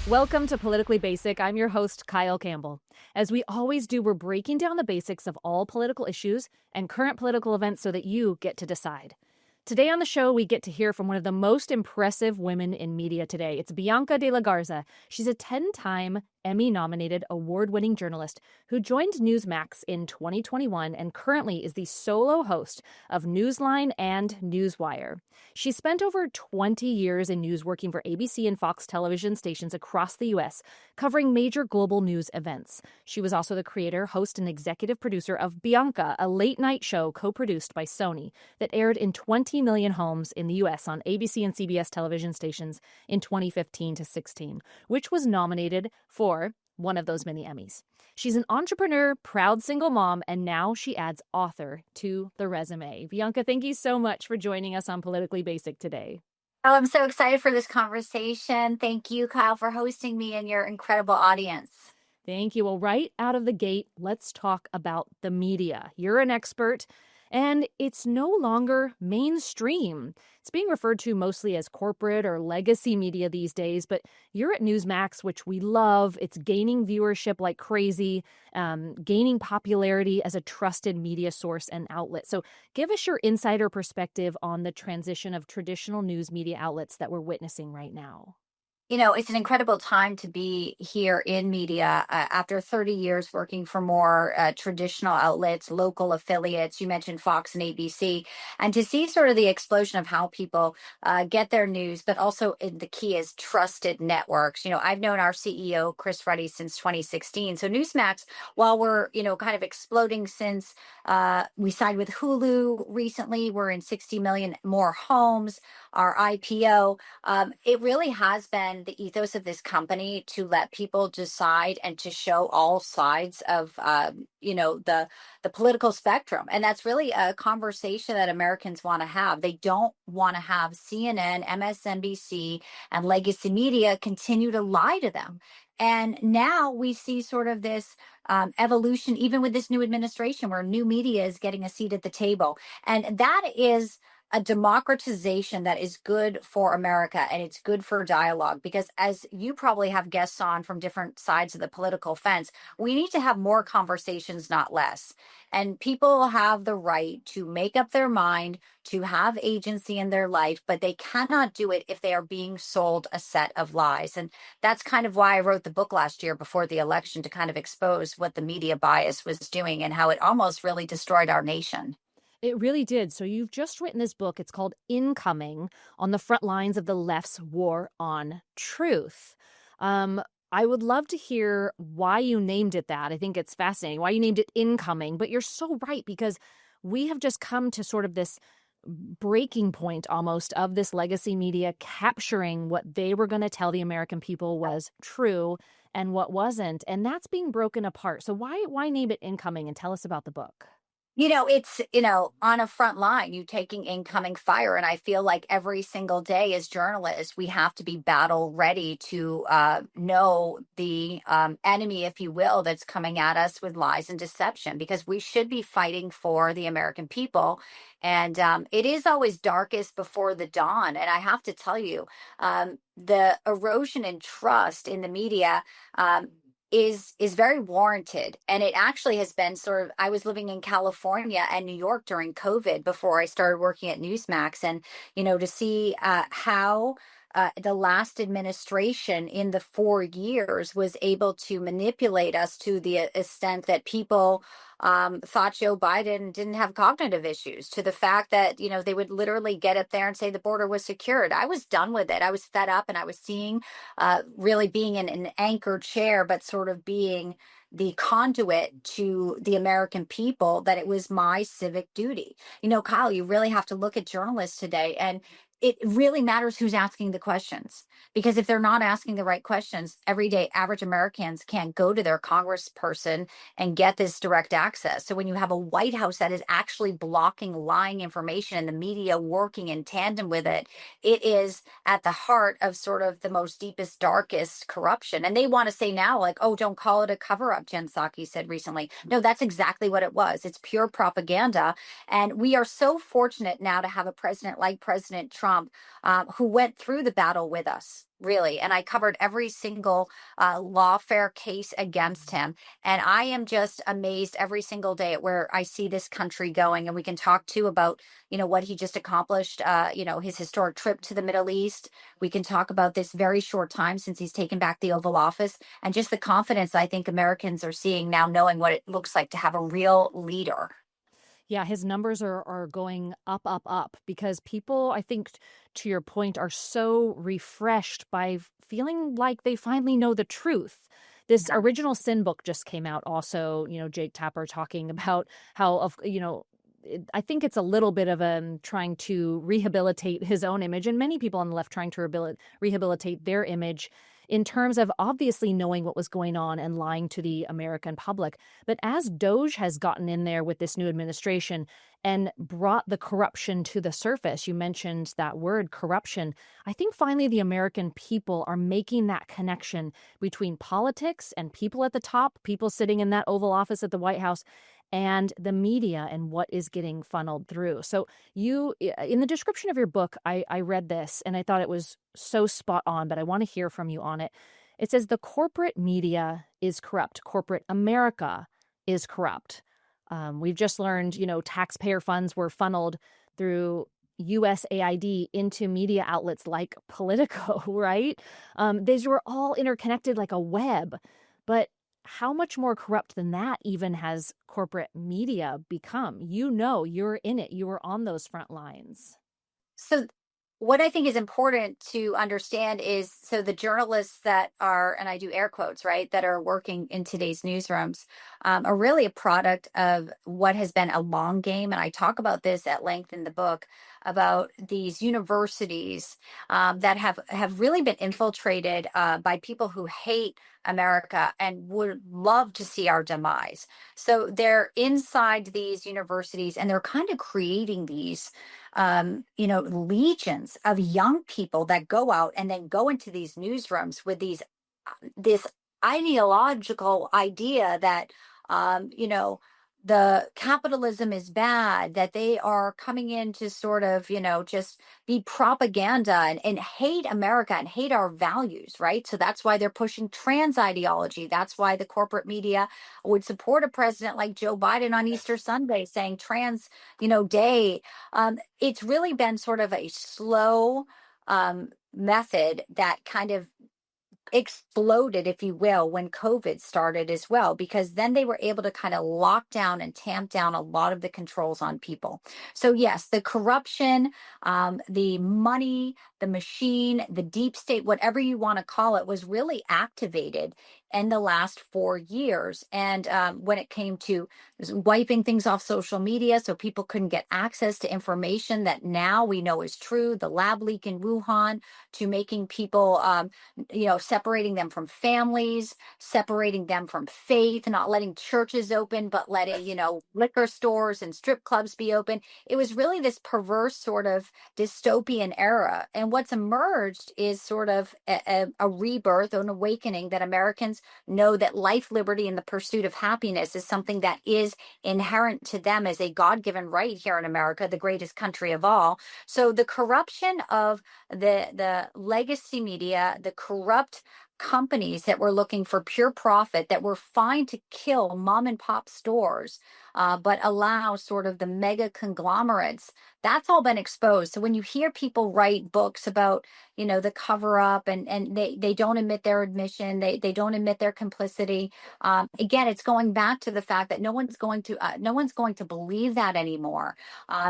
Welcome to Politically Basic. I'm your host, Kyle Campbell. As we always do, we're breaking down the basics of all political issues and current political events so that you get to decide. Today on the show, we get to hear from one of the most impressive women in media today. It's Bianca de la Garza. She's a 10-time Emmy-nominated award-winning journalist who joined Newsmax in 2021 and currently is the solo host of Newsline and Newswire. She spent over 20 years in news working for ABC and Fox television stations across the U.S., covering major global news events. She was also the creator, host, and executive producer of Bianca, a late-night show co-produced by Sony that aired in 20 million homes in the U.S. on ABC and CBS television stations in 2015 to 16, which was nominated for one of those many Emmys. She's an entrepreneur, proud single mom, and now she adds author to the resume. Bianca, thank you so much for joining us on Politically Basic today. Oh, I'm so excited for this conversation. Thank you, Kyle, for hosting me and your incredible audience. Thank you. Well, right out of the gate, let's talk about the media. You're an expert, and it's no longer mainstream. It's being referred to mostly as corporate or legacy media these days, but you're at Newsmax, which we love. It's gaining viewership like crazy, gaining popularity as a trusted media source and outlet. So give us your insider perspective on the transition of traditional news media outlets that we're witnessing right now. You know, it's an incredible time to be here in media after 30 years working for more traditional outlets, local affiliates. You mentioned Fox and ABC, and to see sort of the explosion of how people get their news, but also the key is trusted networks. You know, I've known our CEO, Chris Ruddy, since 2016. So Newsmax, while we're, kind of exploding since we signed with Hulu recently, we're in 60 million more homes, our IPO, it really has been the ethos of this company to let people decide and to show all sides of the political spectrum. And that's really a conversation that Americans want to have. They don't want to have CNN, MSNBC, and legacy media continue to lie to them. And now we see sort of this evolution, even with this new administration, where new media is getting a seat at the table. And that is a democratization that is good for America, and it's good for dialogue, because as you probably have guests on from different sides of the political fence, we need to have more conversations, not less. And people have the right to make up their mind, to have agency in their life, but they cannot do it if they are being sold a set of lies. And that's kind of why I wrote the book last year before the election, to kind of expose what the media bias was doing and how it almost really destroyed our nation. It really did. So you've just written this book. It's called Incoming: On the Front Lines of the Left's War on Truth. I would love to hear why you named it that. I think it's fascinating why you named it Incoming. But you're so right, because we have just come to sort of this breaking point almost of this legacy media capturing what they were going to tell the American people was true and what wasn't. And that's being broken apart. So why name it Incoming, and tell us about the book? It's, on a front line, you taking incoming fire. And I feel like every single day as journalists, we have to be battle ready to know the enemy, if you will, that's coming at us with lies and deception, because we should be fighting for the American people. And it is always darkest before the dawn. And I have to tell you, the erosion in trust in the media is very warranted. And it actually has been I was living in California and New York during COVID before I started working at Newsmax. And, to see how the last administration in the 4 years was able to manipulate us to the extent that people thought Joe Biden didn't have cognitive issues, to the fact that, they would literally get up there and say the border was secured. I was done with it. I was fed up, and I was seeing really being in an anchor chair, but sort of being the conduit to the American people, that it was my civic duty. Kyle, you really have to look at journalists today, and it really matters who's asking the questions, because if they're not asking the right questions, everyday average Americans can't go to their congressperson and get this direct access. So when you have a White House that is actually blocking lying information and the media working in tandem with it, it is at the heart of sort of the most deepest, darkest corruption. And they want to say now, like, oh, don't call it a cover up, Jen Psaki said recently. No, that's exactly what it was. It's pure propaganda. And we are so fortunate now to have a president like President Trump, who went through the battle with us. really. And I covered every single lawfare case against him. And I am just amazed every single day at where I see this country going. And we can talk too about, what he just accomplished, his historic trip to the Middle East. We can talk about this very short time since he's taken back the Oval Office and just the confidence I think Americans are seeing now, knowing what it looks like to have a real leader. Yeah, his numbers are going up, up, up because people, I think, to your point, are so refreshed by feeling like they finally know the truth. This Yeah. original Sin book just came out. Also, Jake Tapper talking about how, I think it's a little bit of trying to rehabilitate his own image, and many people on the left trying to rehabilitate their image in terms of obviously knowing what was going on and lying to the American public. But as Doge has gotten in there with this new administration and brought the corruption to the surface, you mentioned that word corruption, I think finally the American people are making that connection between politics and people at the top, people sitting in that Oval Office at the White House, and the media and what is getting funneled through. So in the description of your book, I read this and I thought it was so spot on, but I want to hear from you on it. It says the corporate media is corrupt. Corporate America is corrupt. We've just learned, taxpayer funds were funneled through USAID into media outlets like Politico, right? These were all interconnected like a web. But how much more corrupt than that even has corporate media become? You're in it. You were on those front lines. So what I think is important to understand is so the journalists that are, and I do air quotes, right, that are working in today's newsrooms are really a product of what has been a long game. And I talk about this at length in the book about these universities that have really been infiltrated by people who hate America and would love to see our demise. So they're inside these universities and they're kind of creating these legions of young people that go out and then go into these newsrooms with this ideological idea that the capitalism is bad, that they are coming in to sort of, just be propaganda and hate America and hate our values, right? So that's why they're pushing trans ideology. That's why the corporate media would support a president like Joe Biden on Easter Sunday saying trans, day. It's really been sort of a slow method that kind of exploded, if you will, when COVID started as well, because then they were able to kind of lock down and tamp down a lot of the controls on people. So, yes, the corruption, the money, the machine, the deep state, whatever you want to call it, was really activated in the last 4 years. And when it came to wiping things off social media so people couldn't get access to information that now we know is true, the lab leak in Wuhan, to making people, separating them from families, separating them from faith, not letting churches open, but letting, liquor stores and strip clubs be open. It was really this perverse sort of dystopian era. And what's emerged is sort of a rebirth or an awakening that Americans know that life, liberty, and the pursuit of happiness is something that is inherent to them as a God-given right here in America, the greatest country of all. So the corruption of the legacy media, the corrupt companies that were looking for pure profit, that were fine to kill mom and pop stores, but allow sort of the mega conglomerates, that's all been exposed. So when you hear people write books about, the cover up and they don't admit their admission, they don't admit their complicity. Again, it's going back to the fact that no one's going to believe that anymore.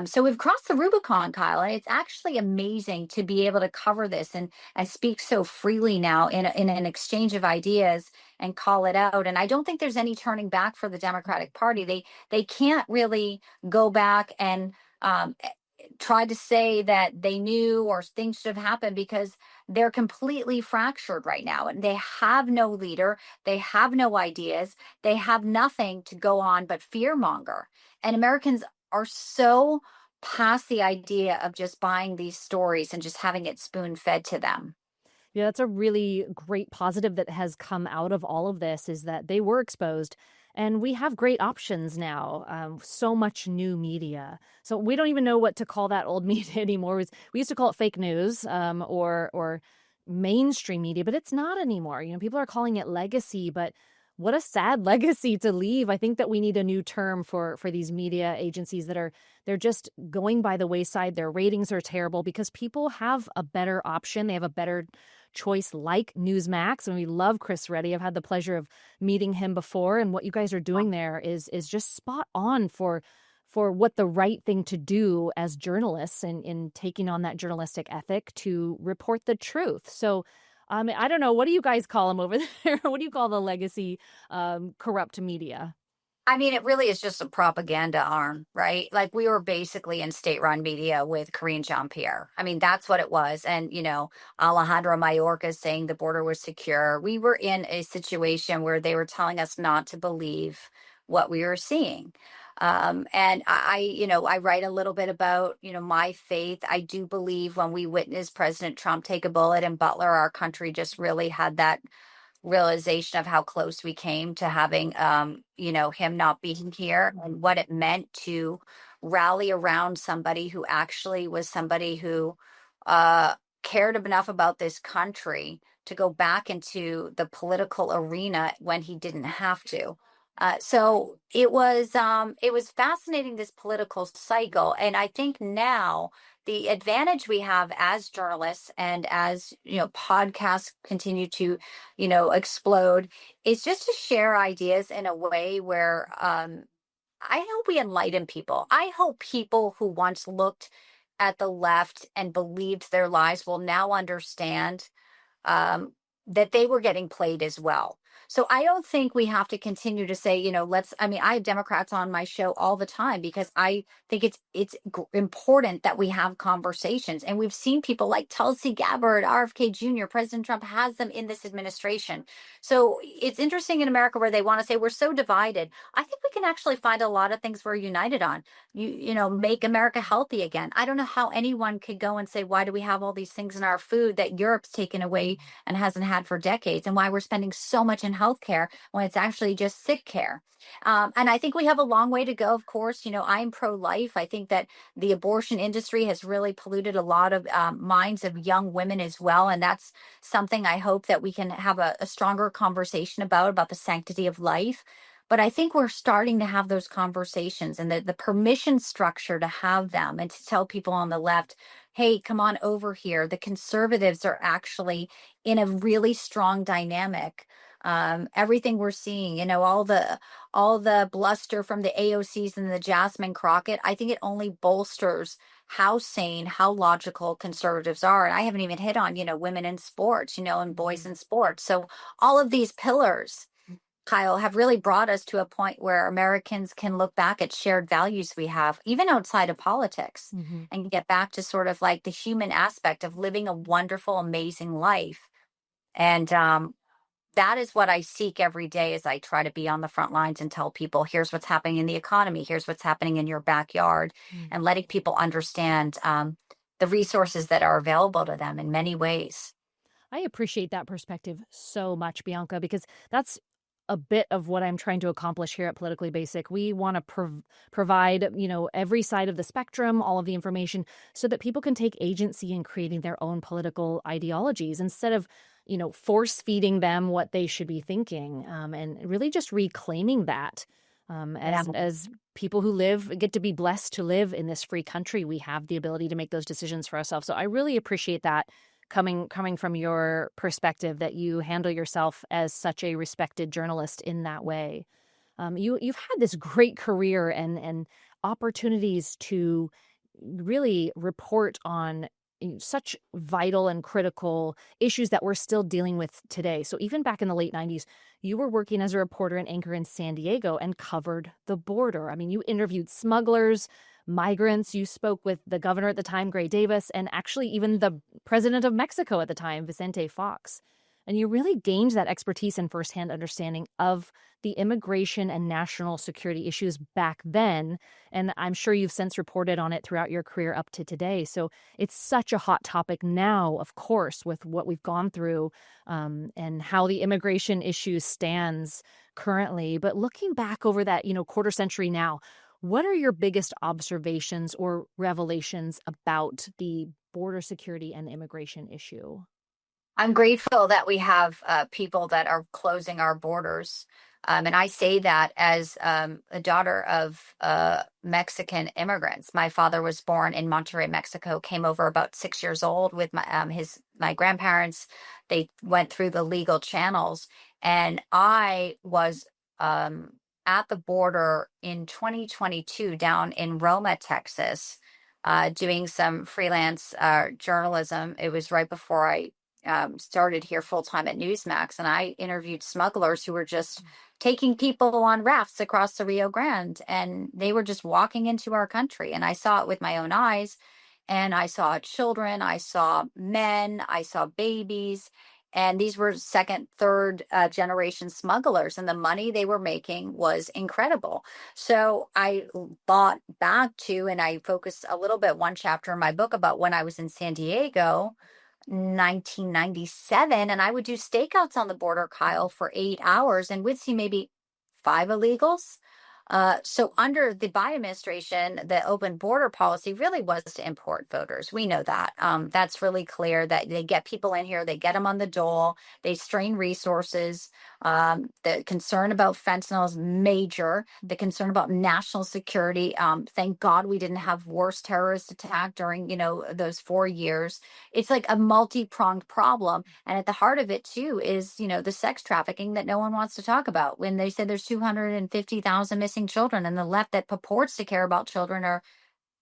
So we've crossed the Rubicon, Kyle, and it's actually amazing to be able to cover this and speak so freely now in an exchange of ideas and call it out. And I don't think there's any turning back for the Democratic Party. They can't really go back and try to say that they knew or things should have happened, because they're completely fractured right now and they have no leader. They have no ideas. They have nothing to go on but fear monger. And Americans are so past the idea of just buying these stories and just having it spoon fed to them. Yeah, that's a really great positive that has come out of all of this, is that they were exposed and we have great options now. So much new media. So we don't even know what to call that old media anymore. We used to call it fake news, or mainstream media, but it's not anymore. People are calling it legacy, but what a sad legacy to leave. I think that we need a new term for these media agencies they're just going by the wayside. Their ratings are terrible because people have a better option. They have a better choice like Newsmax. And we love Chris Reddy. I've had the pleasure of meeting him before. And what you guys are doing there is just spot on for what the right thing to do as journalists and in taking on that journalistic ethic to report the truth. So I don't know. What do you guys call them over there? What do you call the legacy corrupt media? I mean, it really is just a propaganda arm, right? Like we were basically in state-run media with Karine Jean-Pierre. I mean, that's what it was. And, Alejandro Mayorkas saying the border was secure. We were in a situation where they were telling us not to believe what we were seeing. And I write a little bit about, my faith. I do believe when we witnessed President Trump take a bullet in Butler, our country just really had that realization of how close we came to having him not being here and what it meant to rally around somebody who actually was somebody who cared enough about this country to go back into the political arena when he didn't have to. So it was fascinating, this political cycle. And I think now the advantage we have as journalists and as podcasts continue to explode is just to share ideas in a way where I hope we enlighten people. I hope people who once looked at the left and believed their lies will now understand that they were getting played as well. So I don't think we have to continue to say, I have Democrats on my show all the time because I think it's important that we have conversations. And we've seen people like Tulsi Gabbard, RFK Jr., President Trump has them in this administration. So it's interesting in America where they want to say we're so divided. I think we can actually find a lot of things we're united on. Make America healthy again. I don't know how anyone could go and say, why do we have all these things in our food that Europe's taken away and hasn't had for decades, and why we're spending so much in healthcare when it's actually just sick care. And I think we have a long way to go. Of course, I'm pro-life. I think that the abortion industry has really polluted a lot of minds of young women as well. And that's something I hope that we can have a stronger conversation about the sanctity of life. But I think we're starting to have those conversations and the permission structure to have them and to tell people on the left, hey, come on over here. The conservatives are actually in a really strong dynamic. Everything we're seeing, all the bluster from the AOCs and the Jasmine Crockett, I think it only bolsters how sane, how logical conservatives are. And I haven't even hit on, women in sports, and boys in sports. So all of these pillars, Kyle, have really brought us to a point where Americans can look back at shared values we have, even outside of politics, and get back to sort of like the human aspect of living a wonderful, amazing life. And that is what I seek every day as I try to be on the front lines and tell people, here's what's happening in the economy, here's what's happening in your backyard, and letting people understand the resources that are available to them in many ways. I appreciate that perspective so much, Bianca, because that's a bit of what I'm trying to accomplish here at Politically Basic. We want to provide, every side of the spectrum, all of the information so that people can take agency in creating their own political ideologies instead of, force feeding them what they should be thinking, and really just reclaiming that. As people who get to be blessed to live in this free country, we have the ability to make those decisions for ourselves. So I really appreciate that coming from your perspective, that you handle yourself as such a respected journalist in that way. You've had this great career and opportunities to really report on such vital and critical issues that we're still dealing with today. So even back in the late 90s, you were working as a reporter and anchor in San Diego and covered the border. I mean, you interviewed smugglers, migrants. You spoke with the governor at the time, Gray Davis, and actually even the president of Mexico at the time, Vicente Fox. And you really gained that expertise and firsthand understanding of the immigration and national security issues back then. And I'm sure you've since reported on it throughout your career up to today. So it's such a hot topic now, of course, with what we've gone through and how the immigration issue stands currently. But looking back over that, quarter century now, what are your biggest observations or revelations about the border security and immigration issue? I'm grateful that we have people that are closing our borders. And I say that as a daughter of Mexican immigrants. My father was born in Monterrey, Mexico, came over about 6 years old with my grandparents. They went through the legal channels. And I was at the border in 2022 down in Roma, Texas, doing some freelance journalism. It was right before I started here full time at Newsmax, and I interviewed smugglers who were just taking people on rafts across the Rio Grande, and they were just walking into our country. And I saw it with my own eyes, and I saw children, I saw men, I saw babies. And these were second, third generation smugglers, and the money they were making was incredible. So I thought back to, and I focused a little bit one chapter in my book about when I was in San Diego 1997, and I would do stakeouts on the border, Kyle, for 8 hours, and we'd see maybe five illegals. So under the Biden administration, the open border policy really was to import voters. We know that. That's really clear that they get people in here, they get them on the dole, they strain resources. The concern about fentanyl is major. The concern about national security. Thank God we didn't have worse terrorist attack during, those 4 years. It's like a multi-pronged problem. And at the heart of it, too, is, the sex trafficking that no one wants to talk about. When they say there's 250,000 missing children, and the left that purports to care about children are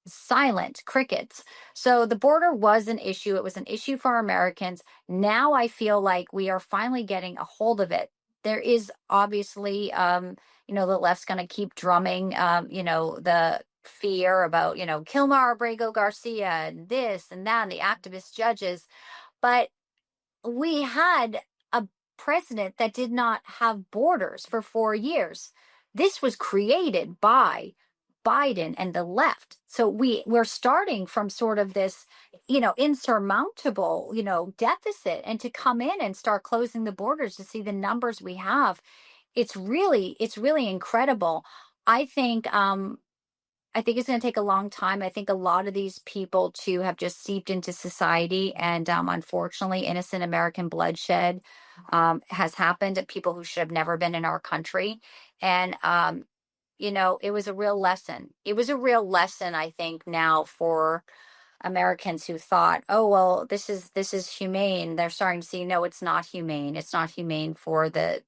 silent crickets. So the border was an issue. It was an issue for Americans. Now I feel like we are finally getting a hold of it. There is obviously, the left's going to keep drumming, the fear about, Kilmar, Abrego, Garcia, and this and that, and the activist judges. But we had a president that did not have borders for 4 years. This was created by Biden and the left. So we're starting from sort of this, insurmountable, deficit, and to come in and start closing the borders to see the numbers we have, it's really incredible. I think I think it's going to take a long time. I think a lot of these people too have just seeped into society, and unfortunately, innocent American bloodshed has happened to people who should have never been in our country. And it was a real lesson. It was a real lesson, I think, now for Americans who thought, oh well, this is humane. They're starting to see, no, it's not humane. It's not humane for the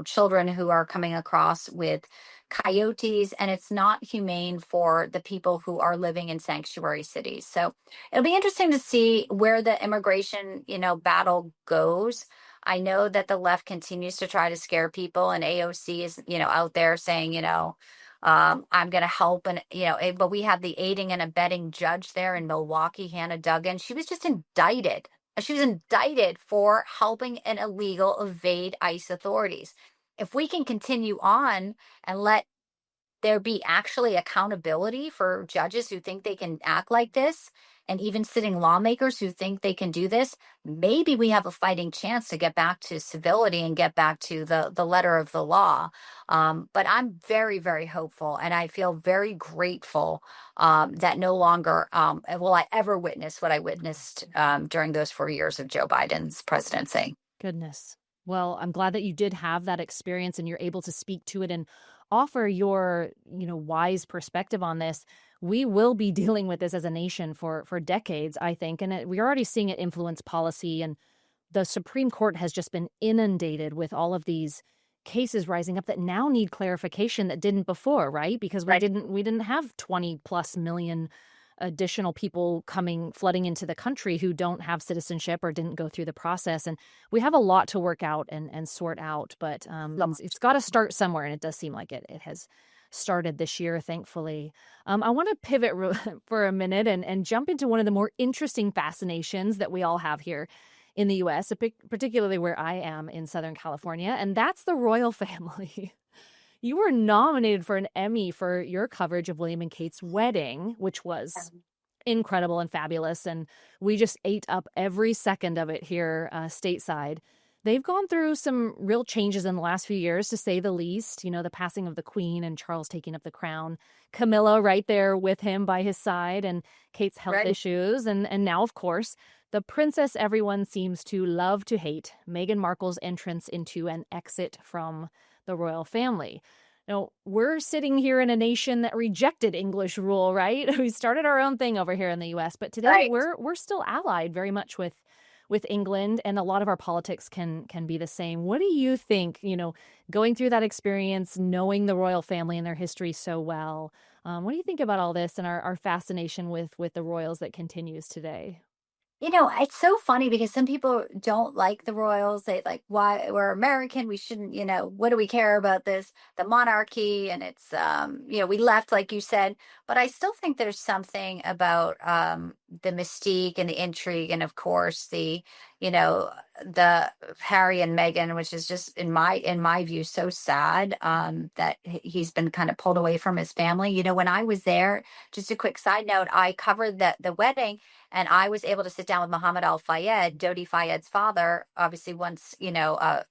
children who are coming across with coyotes, and it's not humane for the people who are living in sanctuary cities. So it'll be interesting to see where the immigration battle goes. I know that the left continues to try to scare people, and AOC is out there saying I'm going to help, and but we have the aiding and abetting judge there in Milwaukee, Hannah Duggan. She was just indicted. She was indicted for helping an illegal evade ICE authorities. If we can continue on and let there be actually accountability for judges who think they can act like this, and even sitting lawmakers who think they can do this, maybe we have a fighting chance to get back to civility and get back to the letter of the law. But I'm very, very hopeful, and I feel very grateful that no longer will I ever witness what I witnessed during those 4 years of Joe Biden's presidency. Goodness. Well, I'm glad that you did have that experience and you're able to speak to it and offer your, wise perspective on this. We will be dealing with this as a nation for decades, I think, and we're already seeing it influence policy. And the Supreme Court has just been inundated with all of these cases rising up that now need clarification that didn't before, right? Because we didn't have 20 plus million additional people flooding into the country who don't have citizenship or didn't go through the process. And we have a lot to work out and sort out, but it's got to start somewhere. And it does seem like it has started this year, thankfully. I want to pivot for a minute and jump into one of the more interesting fascinations that we all have here in the U.S., particularly where I am in Southern California, and that's the royal family. You were nominated for an Emmy for your coverage of William and Kate's wedding, which was incredible and fabulous. And we just ate up every second of it here stateside. They've gone through some real changes in the last few years, to say the least. The passing of the Queen and Charles taking up the crown. Camilla right there with him by his side, and Kate's health Right. issues. And now, of course, the princess everyone seems to love to hate, Meghan Markle's entrance into an exit from the royal family. Now, we're sitting here in a nation that rejected English rule, right? We started our own thing over here in the US, but today Right. we're still allied very much with England, and a lot of our politics can be the same. What do you think, going through that experience, knowing the royal family and their history so well? What do you think about all this and our fascination with the royals that continues today? It's so funny because some people don't like the royals. They like, why we're American, we shouldn't, what do we care about the monarchy? And it's, we left, like you said, but I still think there's something about the mystique and the intrigue. And of course, the Harry and Meghan, which is just in my view, so sad that he's been kind of pulled away from his family. When I was there, just a quick side note, I covered the wedding. And I was able to sit down with Mohammed Al Fayed, Dodi Fayed's father, obviously once, owner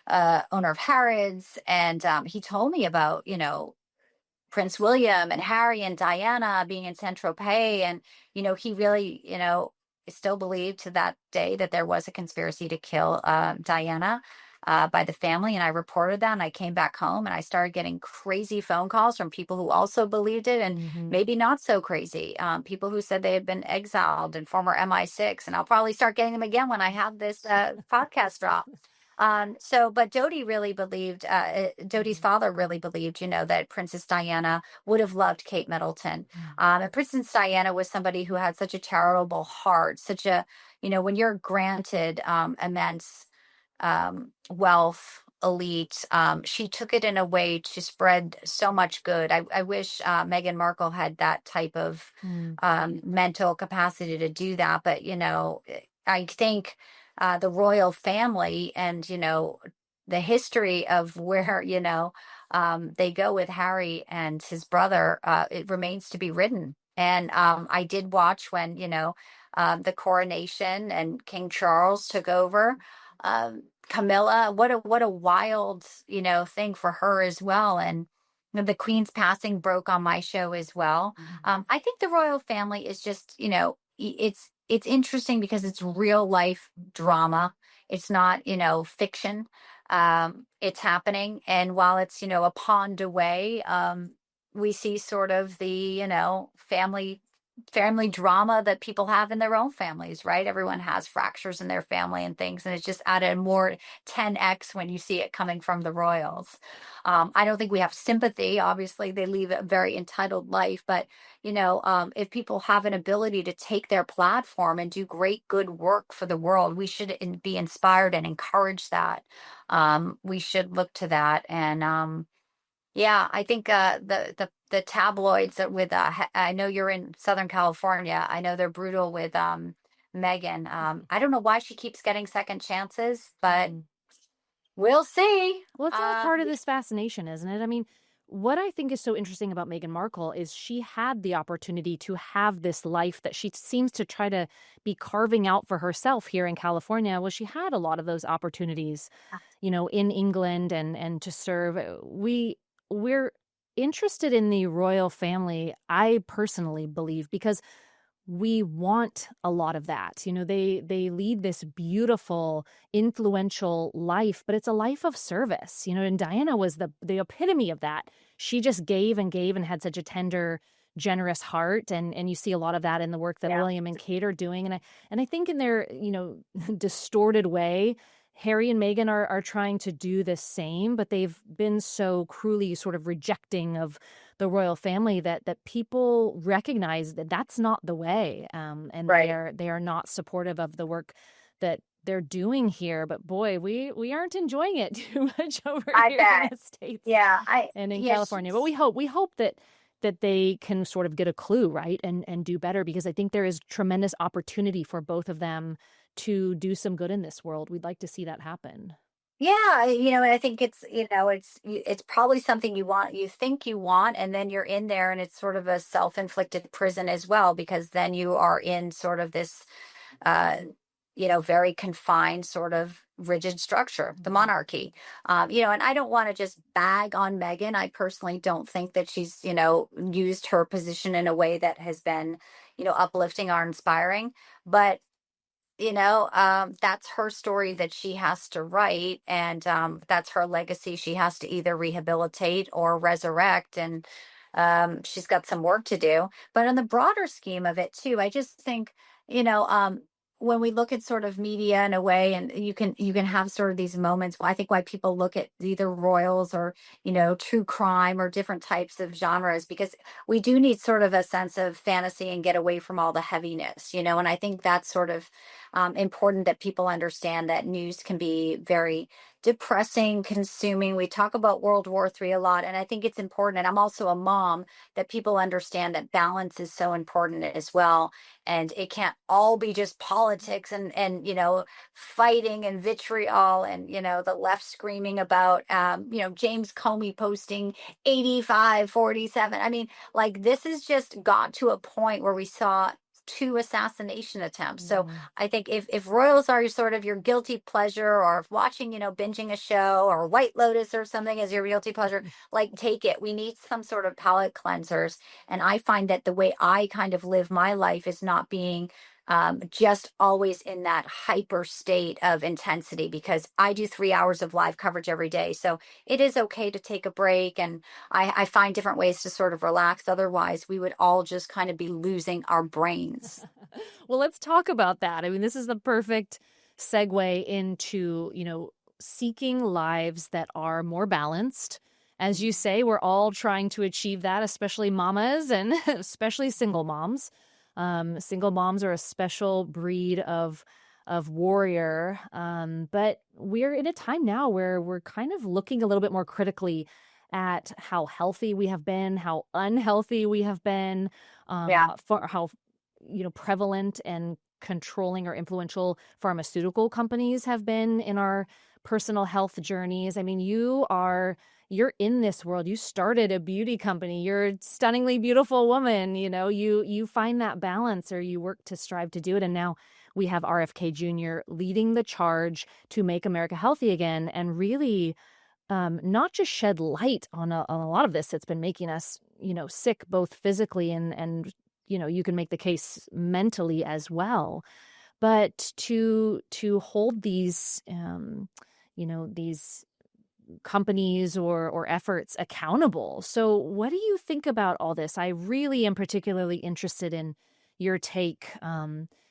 of Harrods. And he told me about, Prince William and Harry and Diana being in Saint Tropez. And, he really, still believed to that day that there was a conspiracy to kill Diana by the family. And I reported that, and I came back home and I started getting crazy phone calls from people who also believed it, and Hmm. maybe not so crazy. People who said they had been exiled and former MI6. And I'll probably start getting them again when I have this podcast drop. But Dodi really believed, Dodi's father really believed, that Princess Diana would have loved Kate Middleton. And Princess Diana was somebody who had such a charitable heart, when you're granted immense wealth, elite, she took it in a way to spread so much good. I wish Meghan Markle had that type of Mm. mental capacity to do that. But, I think the royal family and, the history of where, they go with Harry and his brother, it remains to be written. And I did watch when, the coronation and King Charles took over. Camilla, what a wild, thing for her as well. And the Queen's passing broke on my show as well. I think the royal family is just, it's interesting because it's real life drama. It's not, fiction. It's happening. And while it's, a pond away, we see sort of the, family drama that people have in their own families, right? Everyone has fractures in their family and things, and it's just added more 10x when you see it coming from the royals. I don't think we have sympathy. Obviously, they lead a very entitled life, but if people have an ability to take their platform and do great good work for the world, we should be inspired and encourage that. We should look to that. And yeah, I think the tabloids that with I know you're in Southern California. I know they're brutal with Megan. I don't know why she keeps getting second chances, but Mm. we'll see. Well, it's all part of this fascination, isn't it? I mean, what I think is so interesting about Meghan Markle is she had the opportunity to have this life that she seems to try to be carving out for herself here in California. Well, she had a lot of those opportunities, in England and to serve. We're interested in the royal family, I personally believe, because we want a lot of that. They lead this beautiful, influential life, but it's a life of service. And Diana was the epitome of that. She just gave and had such a tender, generous heart, and you see a lot of that in the work that Yeah. William and Kate are doing. And I think in their, distorted way, Harry and Meghan are trying to do the same, but they've been so cruelly sort of rejecting of the royal family that people recognize that that's not the way, and Right. they are not supportive of the work that they're doing here. But boy, we aren't enjoying it too much over I here in bet. the States Yeah. and in Yes. California. But we hope that they can sort of get a clue, right, and do better, because I think there is tremendous opportunity for both of them to do some good in this world. We'd like to see that happen. Yeah, and I think it's probably something you think you want, and then you're in there, and it's sort of a self-inflicted prison as well, because then you are in sort of this uh very confined sort of rigid structure, the monarchy. And I don't want to just bag on Meghan. I personally don't think that she's, used her position in a way that has been, uplifting or inspiring. But that's her story that she has to write, and that's her legacy she has to either rehabilitate or resurrect. And she's got some work to do. But in the broader scheme of it, too, I just think, you know, um, when we look at sort of media in a way, and you can have sort of these moments. I think why people look at either royals or true crime or different types of genres, because we do need sort of a sense of fantasy and get away from all the heaviness. And I think that's sort of important, that people understand that news can be very depressing, consuming. We talk about World War III a lot, and I think it's important. And I'm also a mom, that people understand that balance is so important as well. And it can't all be just politics and fighting and vitriol, and the left screaming about James Comey posting 85-47. I mean, like, this has just got to a point where we saw two assassination attempts. So I think if royals are sort of your guilty pleasure, or if watching, binging a show or White Lotus or something is your guilty pleasure, like, take it. We need some sort of palate cleansers. And I find that the way I kind of live my life is not being just always in that hyper state of intensity, because I do 3 hours of live coverage every day. So it is okay to take a break. And I find different ways to sort of relax. Otherwise, we would all just kind of be losing our brains. Well, let's talk about that. I mean, this is the perfect segue into, seeking lives that are more balanced. As you say, we're all trying to achieve that, especially mamas and especially single moms. Single moms are a special breed of warrior. But we're in a time now where we're kind of looking a little bit more critically at how healthy we have been, how unhealthy we have been, Yeah. for how prevalent and controlling or influential pharmaceutical companies have been in our personal health journeys. I mean, you're in this world. You started a beauty company. You're a stunningly beautiful woman. You find that balance, or you work to strive to do it. And now we have RFK Jr. leading the charge to make America healthy again, and really not just shed light on a lot of this that's been making us, sick, both physically and you can make the case mentally as well. But to hold these, these companies or efforts accountable. So what do you think about all this? I really am particularly interested in your take.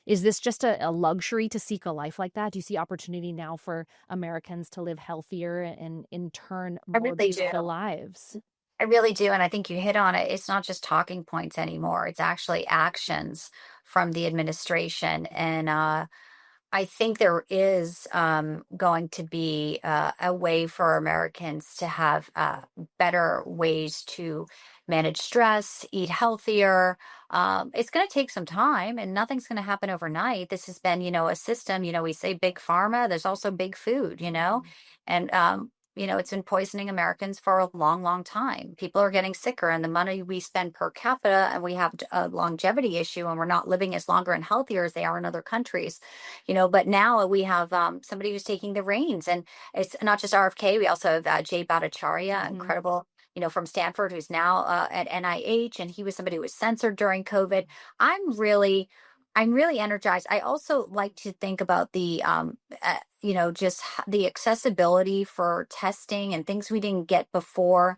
Is this just a luxury to seek a life like that? Do you see opportunity now for Americans to live healthier and in turn I more really beautiful do. lives? I really do. And I think you hit on it. It's not just talking points anymore, it's actually actions from the administration. And I think there is going to be a way for Americans to have better ways to manage stress, eat healthier. It's going to take some time, and nothing's going to happen overnight. This has been, a system. We say big pharma. There's also big food. And it's been poisoning Americans for a long, long time. People are getting sicker, and the money we spend per capita, and we have a longevity issue, and we're not living as longer and healthier as they are in other countries. But now we have somebody who's taking the reins, and it's not just RFK. We also have Jay Bhattacharya, incredible, from Stanford, who's now at NIH, and he was somebody who was censored during COVID. I'm really, I'm really energized. I also like to think about the, just the accessibility for testing and things we didn't get before.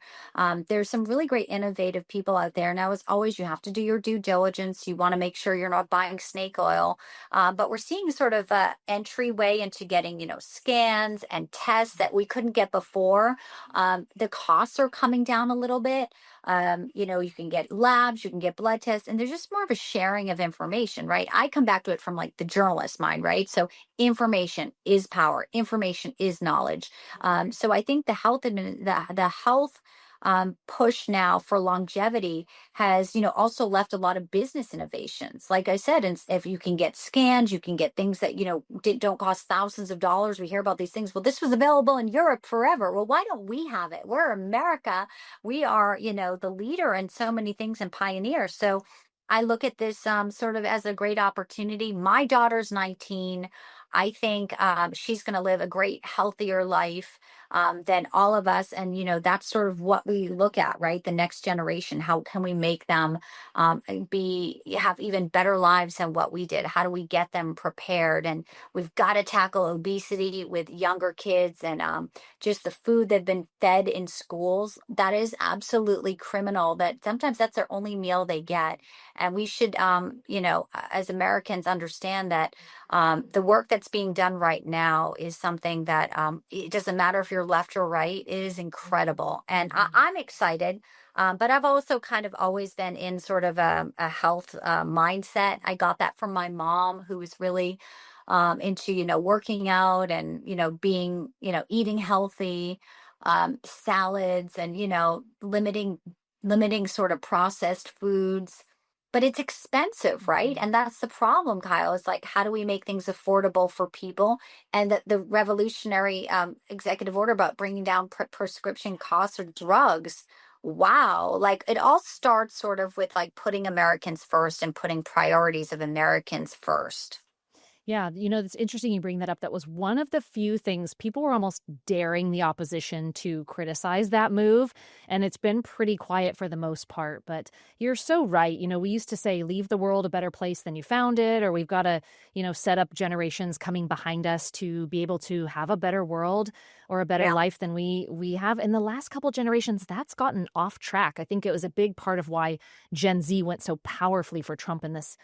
There's some really great innovative people out there. Now, as always, you have to do your due diligence. You want to make sure you're not buying snake oil. But we're seeing sort of a entryway into getting, scans and tests that we couldn't get before. The costs are coming down a little bit. You can get labs, you can get blood tests, and there's just more of a sharing of information, right? I come back to it from like the journalist mind, right? So information is power, information is knowledge. So I think the health push now for longevity has, also left a lot of business innovations. Like I said, and if you can get scans, you can get things that, don't cost thousands of dollars. We hear about these things. Well, this was available in Europe forever. Well, why don't we have it? We're America. We are, the leader in so many things and pioneer. So I look at this sort of as a great opportunity. My daughter's 19. I think she's going to live a great, healthier life than all of us. And, that's sort of what we look at, right? The next generation. How can we make them have even better lives than what we did? How do we get them prepared? And we've got to tackle obesity with younger kids and just the food they've been fed in schools. That is absolutely criminal. That sometimes that's their only meal they get. And we should, as Americans, understand that the work that's being done right now is something that it doesn't matter if you're left or right. It is incredible. And I'm excited. But I've also kind of always been in sort of a health mindset. I got that from my mom, who was really into, working out and, being, eating healthy, salads and, limiting sort of processed foods. But it's expensive, right? And that's the problem, Kyle. Is like, how do we make things affordable for people? And the revolutionary executive order about bringing down prescription costs of drugs. Wow. Like it all starts sort of with like putting Americans first and putting priorities of Americans first. Yeah, it's interesting you bring that up. That was one of the few things people were almost daring the opposition to criticize that move. And it's been pretty quiet for the most part. But you're so right. We used to say, leave the world a better place than you found it, or we've got to, set up generations coming behind us to be able to have a better world or a better life than we have. In the last couple generations, that's gotten off track. I think it was a big part of why Gen Z went so powerfully for Trump in this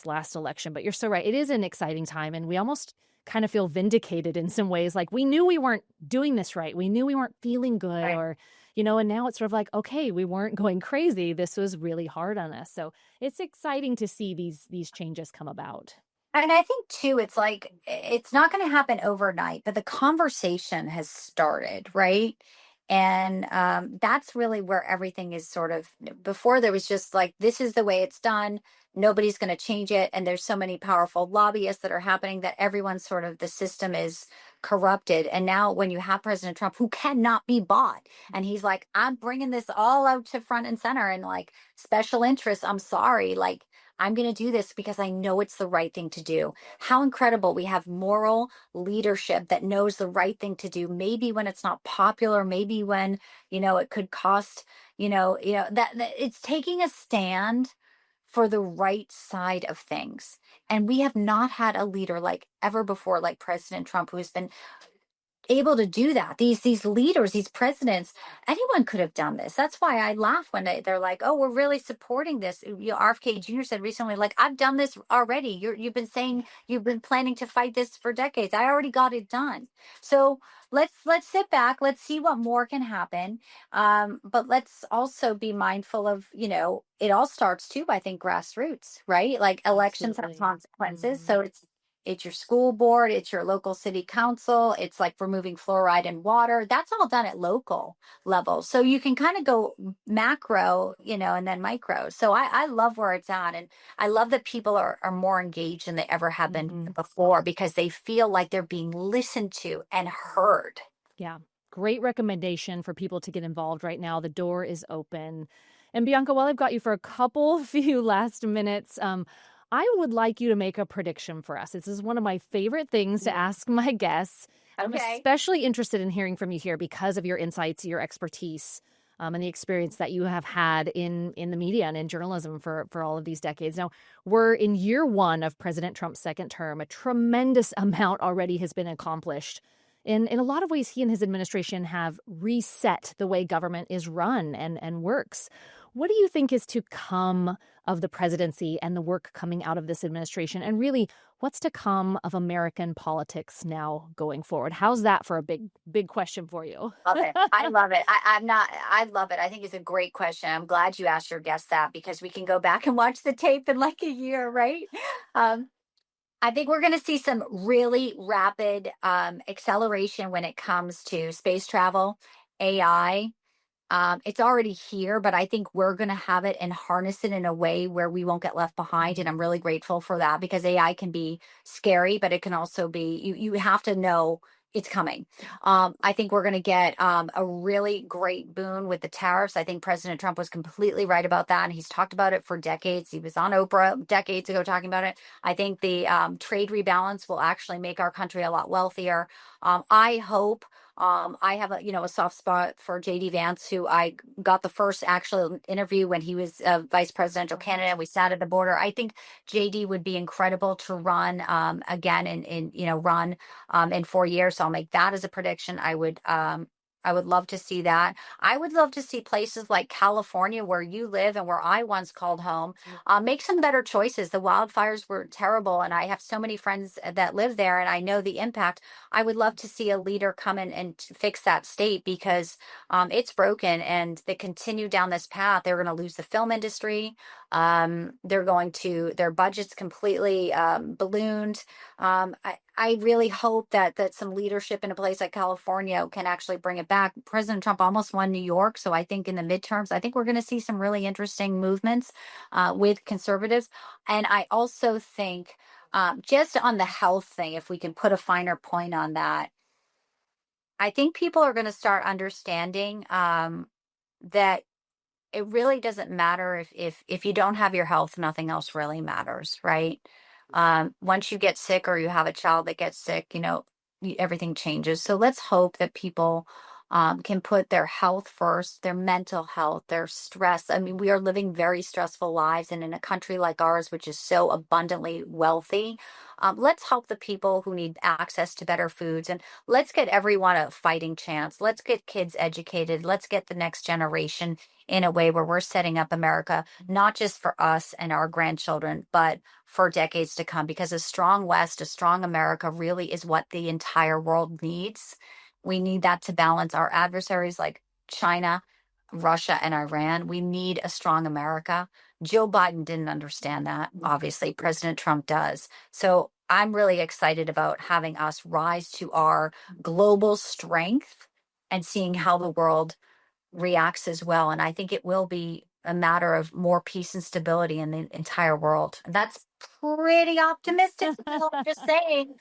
last election. But you're so right. It is an exciting time. And we almost kind of feel vindicated in some ways. Like we knew we weren't doing this right. We knew we weren't feeling good or, and now it's sort of like, okay, we weren't going crazy. This was really hard on us. So it's exciting to see these changes come about. And I think too, it's like it's not going to happen overnight, but the conversation has started, right? And that's really where everything is sort of. Before there was just like, this is the way it's done. Nobody's going to change it. And there's so many powerful lobbyists that are happening that everyone sort of the system is corrupted. And now when you have President Trump, who cannot be bought, and he's like, I'm bringing this all out to front and center and like special interests. I'm sorry. Like, I'm going to do this because I know it's the right thing to do. How incredible. We have moral leadership that knows the right thing to do. Maybe when it's not popular, maybe when, it could cost, that it's taking a stand for the right side of things. And we have not had a leader like ever before, like President Trump, who has been able to do that. These leaders, these presidents, anyone could have done this. That's why I laugh when they're like, "Oh, we're really supporting this." RFK Jr. said recently, like, "I've done this already. You've been saying you've been planning to fight this for decades. I already got it done." So let's sit back. Let's see what more can happen. But let's also be mindful of, it all starts too, I think, grassroots, right? Like elections have consequences. So it's your school board, it's your local city council, it's like removing fluoride in water. That's all done at local level. So you can kind of go macro, and then micro. So I love where it's at. And I love that people are more engaged than they ever have been before because they feel like they're being listened to and heard. Yeah. Great recommendation for people to get involved right now. The door is open. And Bianca, while I've got you for a few last minutes, I would like you to make a prediction for us. This is one of my favorite things to ask my guests. Okay. I'm especially interested in hearing from you here because of your insights, your expertise, and the experience that you have had in the media and in journalism for all of these decades. Now, we're in year one of President Trump's second term. A tremendous amount already has been accomplished. In a lot of ways, he and his administration have reset the way government is run and works. What do you think is to come of the presidency and the work coming out of this administration? And really, what's to come of American politics now going forward? How's that for a big question for you? Love it. I love it. I love it. I think it's a great question. I'm glad you asked your guest that because we can go back and watch the tape in like a year, right? I think we're going to see some really rapid acceleration when it comes to space travel, AI. It's already here, but I think we're going to have it and harness it in a way where we won't get left behind. And I'm really grateful for that because AI can be scary, but it can also be, you have to know it's coming. I think we're going to get a really great boon with the tariffs. I think President Trump was completely right about that. And he's talked about it for decades. He was on Oprah decades ago talking about it. I think the trade rebalance will actually make our country a lot wealthier. I hope. I have a soft spot for JD Vance, who I got the first actual interview when he was a vice presidential candidate. We sat at the border. I think JD would be incredible to run again run in 4 years. So I'll make that as a prediction. I would love to see that. I would love to see places like California, where you live and where I once called home, make some better choices. The wildfires were terrible, and I have so many friends that live there, and I know the impact. I would love to see a leader come in and fix that state, because it's broken, and they continue down this path, they're going to lose the film industry. Their budget's completely ballooned. I really hope that some leadership in a place like California can actually bring it back. President Trump almost won New York, so I think in the midterms, I think we're going to see some really interesting movements with conservatives. And I also think, just on the health thing, if we can put a finer point on that, I think people are going to start understanding that it really doesn't matter if you don't have your health, nothing else really matters, right? Once you get sick, or you have a child that gets sick, everything changes. So let's hope that people can put their health first, their mental health, their stress. I mean, we are living very stressful lives, and in a country like ours, which is so abundantly wealthy, let's help the people who need access to better foods, and let's get everyone a fighting chance. Let's get kids educated. Let's get the next generation in a way where we're setting up America, not just for us and our grandchildren, but for decades to come, because a strong West, a strong America really is what the entire world needs. We need that to balance our adversaries like China, Russia, and Iran. We need a strong America. Joe Biden didn't understand that. Obviously, President Trump does. So I'm really excited about having us rise to our global strength and seeing how the world reacts as well. And I think it will be a matter of more peace and stability in the entire world. And that's pretty optimistic. I'm just saying.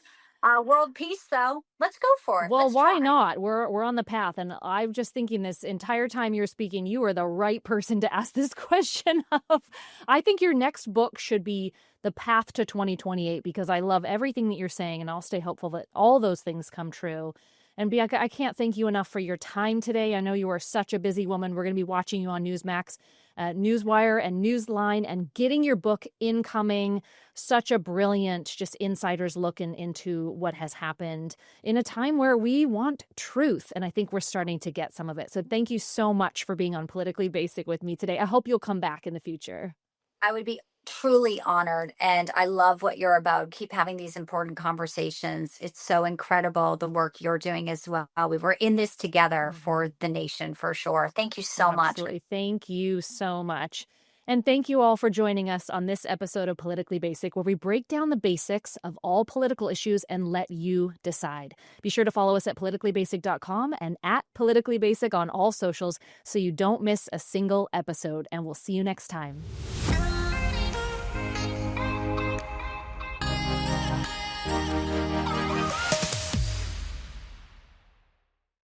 World peace, though. Let's go for it. Well, Let's why try. not? We're on the path, and I'm just thinking this entire time you're speaking, you are the right person to ask this question of. I think your next book should be The Path to 2028, because I love everything that you're saying, and I'll stay hopeful that all those things come true. And Bianca, I can't thank you enough for your time today. I know you are such a busy woman. We're going to be watching you on Newsmax, Newswire, and Newsline, and getting your book incoming. Such a brilliant, just insider's look into what has happened in a time where we want truth. And I think we're starting to get some of it. So thank you so much for being on Politically Basic with me today. I hope you'll come back in the future. I would be truly honored. And I love what you're about. Keep having these important conversations. It's so incredible, the work you're doing as well. We were in this together for the nation, for sure. Thank you so much. Absolutely. Thank you so much. And thank you all for joining us on this episode of Politically Basic, where we break down the basics of all political issues and let you decide. Be sure to follow us at politicallybasic.com and at Politically Basic on all socials so you don't miss a single episode. And we'll see you next time.